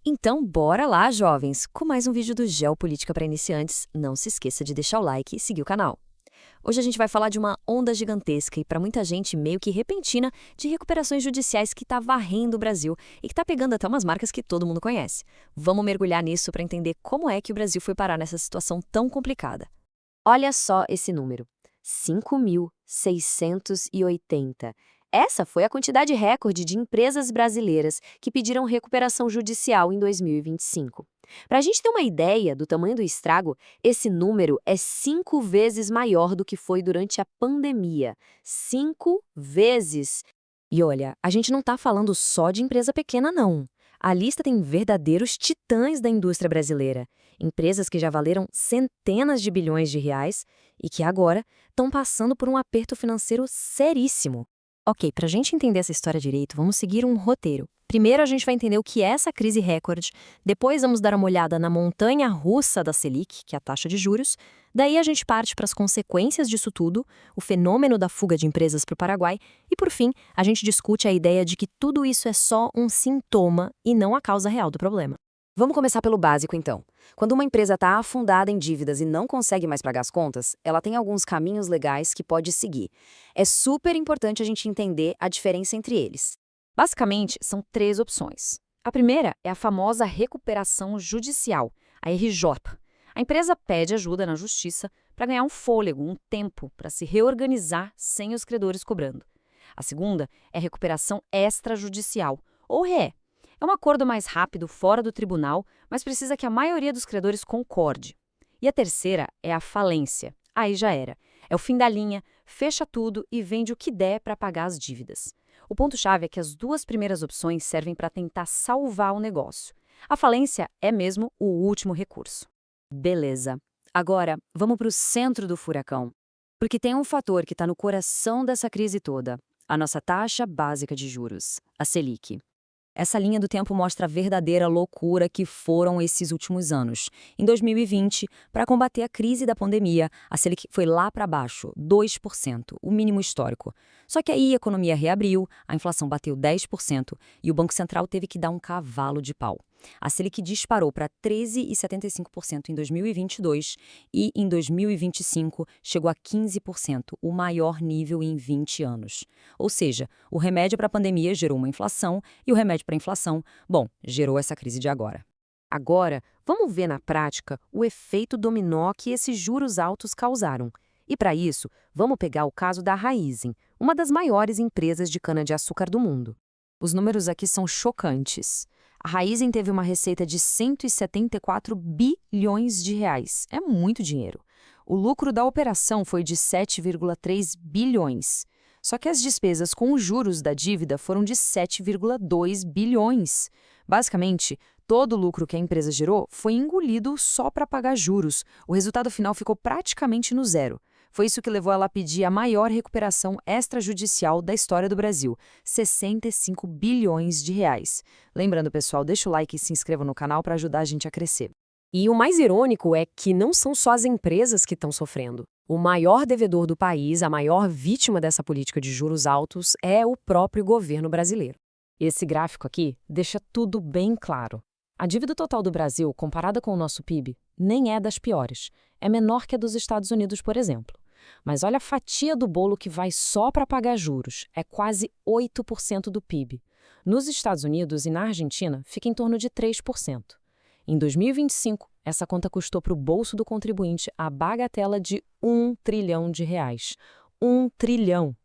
Então, bora lá, jovens, com mais um vídeo do Geopolítica para Iniciantes. Não se esqueça de deixar o like e seguir o canal. Hoje a gente vai falar de uma onda gigantesca e, para muita gente, meio que repentina, de recuperações judiciais que está varrendo o Brasil e que está pegando até umas marcas que todo mundo conhece. Vamos mergulhar nisso para entender como é que o Brasil foi parar nessa situação tão complicada. Olha só esse número: 5.680. Essa foi a quantidade recorde de empresas brasileiras que pediram recuperação judicial em 2025. Para a gente ter uma ideia do tamanho do estrago, esse número é 5 vezes maior do que foi durante a pandemia. 5 vezes! E olha, a gente não está falando só de empresa pequena, não. A lista tem verdadeiros titãs da indústria brasileira. Empresas que já valeram centenas de bilhões de reais e que agora estão passando por um aperto financeiro seríssimo. Ok, para a gente entender essa história direito, vamos seguir um roteiro. Primeiro a gente vai entender o que é essa crise recorde, depois vamos dar uma olhada na montanha russa da Selic, que é a taxa de juros, daí a gente parte para as consequências disso tudo, o fenômeno da fuga de empresas para o Paraguai, e por fim, a gente discute a ideia de que tudo isso é só um sintoma e não a causa real do problema. Vamos começar pelo básico, então. Quando uma empresa está afundada em dívidas e não consegue mais pagar as contas, ela tem alguns caminhos legais que pode seguir. É super importante a gente entender a diferença entre eles. Basicamente, são três opções. A primeira é a famosa recuperação judicial, a RJOP. A empresa pede ajuda na justiça para ganhar um fôlego, um tempo, para se reorganizar sem os credores cobrando. A segunda é a recuperação extrajudicial, ou RE. É um acordo mais rápido fora do tribunal, mas precisa que a maioria dos credores concorde. E a terceira é a falência. Aí já era. É o fim da linha, fecha tudo e vende o que der para pagar as dívidas. O ponto-chave é que as duas primeiras opções servem para tentar salvar o negócio. A falência é mesmo o último recurso. Beleza. Agora, vamos para o centro do furacão. Porque tem um fator que está no coração dessa crise toda: a nossa taxa básica de juros, a Selic. Essa linha do tempo mostra a verdadeira loucura que foram esses últimos anos. Em 2020, para combater a crise da pandemia, a Selic foi lá para baixo, 2%, o mínimo histórico. Só que aí a economia reabriu, a inflação bateu 10% e o Banco Central teve que dar um cavalo de pau. A Selic disparou para 13,75% em 2022 e, em 2025, chegou a 15%, o maior nível em 20 anos. Ou seja, o remédio para a pandemia gerou uma inflação e o remédio para a inflação, bom, gerou essa crise de agora. Agora, vamos ver na prática o efeito dominó que esses juros altos causaram. E para isso, vamos pegar o caso da Raízen, uma das maiores empresas de cana-de-açúcar do mundo. Os números aqui são chocantes. A Raízen teve uma receita de 174 bilhões de reais. É muito dinheiro. O lucro da operação foi de 7,3 bilhões. Só que as despesas com os juros da dívida foram de 7,2 bilhões. Basicamente, todo o lucro que a empresa gerou foi engolido só para pagar juros. O resultado final ficou praticamente no zero. Foi isso que levou ela a pedir a maior recuperação extrajudicial da história do Brasil, 65 bilhões de reais. Lembrando, pessoal, deixa o like e se inscreva no canal para ajudar a gente a crescer. E o mais irônico é que não são só as empresas que estão sofrendo. O maior devedor do país, a maior vítima dessa política de juros altos, é o próprio governo brasileiro. Esse gráfico aqui deixa tudo bem claro. A dívida total do Brasil, comparada com o nosso PIB, nem é das piores. É menor que a dos Estados Unidos, por exemplo. Mas olha a fatia do bolo que vai só para pagar juros. É quase 8% do PIB. Nos Estados Unidos e na Argentina, fica em torno de 3%. Em 2025, essa conta custou para o bolso do contribuinte a bagatela de 1 trilhão de reais. 1 trilhão!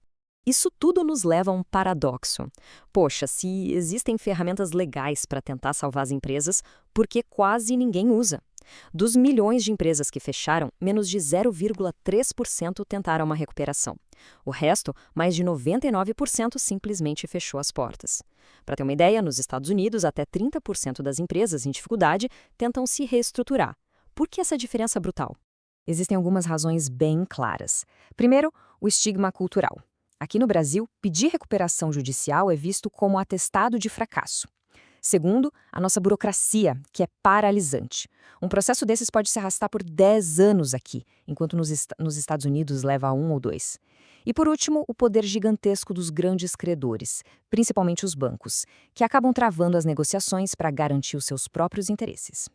Isso tudo nos leva a um paradoxo. Poxa, se existem ferramentas legais para tentar salvar as empresas, por que quase ninguém usa? Dos milhões de empresas que fecharam, menos de 0,3% tentaram uma recuperação. O resto, mais de 99%, simplesmente fechou as portas. Para ter uma ideia, nos Estados Unidos, até 30% das empresas em dificuldade tentam se reestruturar. Por que essa diferença brutal? Existem algumas razões bem claras. Primeiro, o estigma cultural. Aqui no Brasil, pedir recuperação judicial é visto como atestado de fracasso. Segundo, a nossa burocracia, que é paralisante. Um processo desses pode se arrastar por 10 anos aqui, enquanto nos Estados Unidos leva a 1 ou 2. E por último, o poder gigantesco dos grandes credores, principalmente os bancos, que acabam travando as negociações para garantir os seus próprios interesses.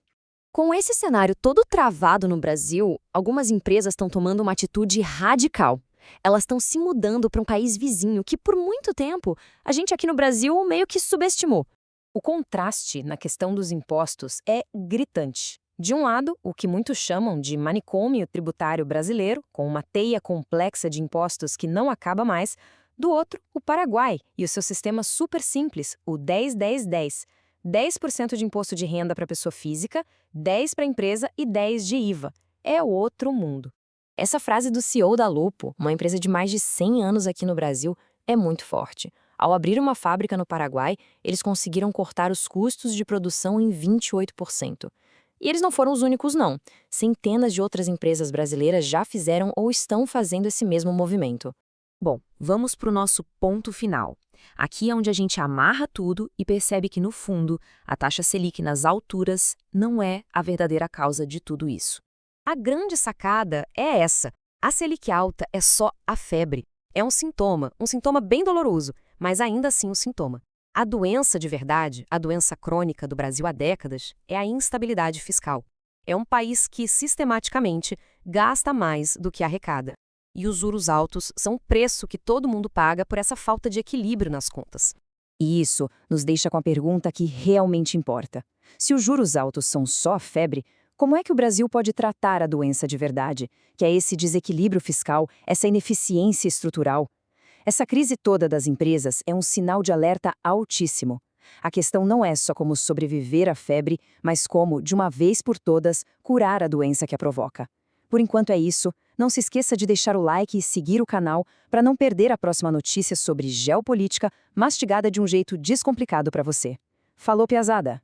Com esse cenário todo travado no Brasil, algumas empresas estão tomando uma atitude radical. Elas estão se mudando para um país vizinho que, por muito tempo, a gente aqui no Brasil meio que subestimou. O contraste na questão dos impostos é gritante. De um lado, o que muitos chamam de manicômio tributário brasileiro, com uma teia complexa de impostos que não acaba mais. Do outro, o Paraguai e o seu sistema super simples, o 10-10-10. 10% de imposto de renda para pessoa física, 10% para empresa e 10% de IVA. É outro mundo. Essa frase do CEO da Lupo, uma empresa de mais de 100 anos aqui no Brasil, é muito forte. Ao abrir uma fábrica no Paraguai, eles conseguiram cortar os custos de produção em 28%. E eles não foram os únicos, não. Centenas de outras empresas brasileiras já fizeram ou estão fazendo esse mesmo movimento. Bom, vamos para o nosso ponto final. Aqui é onde a gente amarra tudo e percebe que, no fundo, a taxa Selic nas alturas não é a verdadeira causa de tudo isso. A grande sacada é essa. A Selic alta é só a febre. É um sintoma bem doloroso, mas ainda assim um sintoma. A doença de verdade, a doença crônica do Brasil há décadas, é a instabilidade fiscal. É um país que, sistematicamente, gasta mais do que arrecada. E os juros altos são o preço que todo mundo paga por essa falta de equilíbrio nas contas. E isso nos deixa com a pergunta que realmente importa. Se os juros altos são só a febre, como é que o Brasil pode tratar a doença de verdade, que é esse desequilíbrio fiscal, essa ineficiência estrutural? Essa crise toda das empresas é um sinal de alerta altíssimo. A questão não é só como sobreviver à febre, mas como, de uma vez por todas, curar a doença que a provoca. Por enquanto é isso. Não se esqueça de deixar o like e seguir o canal para não perder a próxima notícia sobre geopolítica mastigada de um jeito descomplicado para você. Falou, piazada!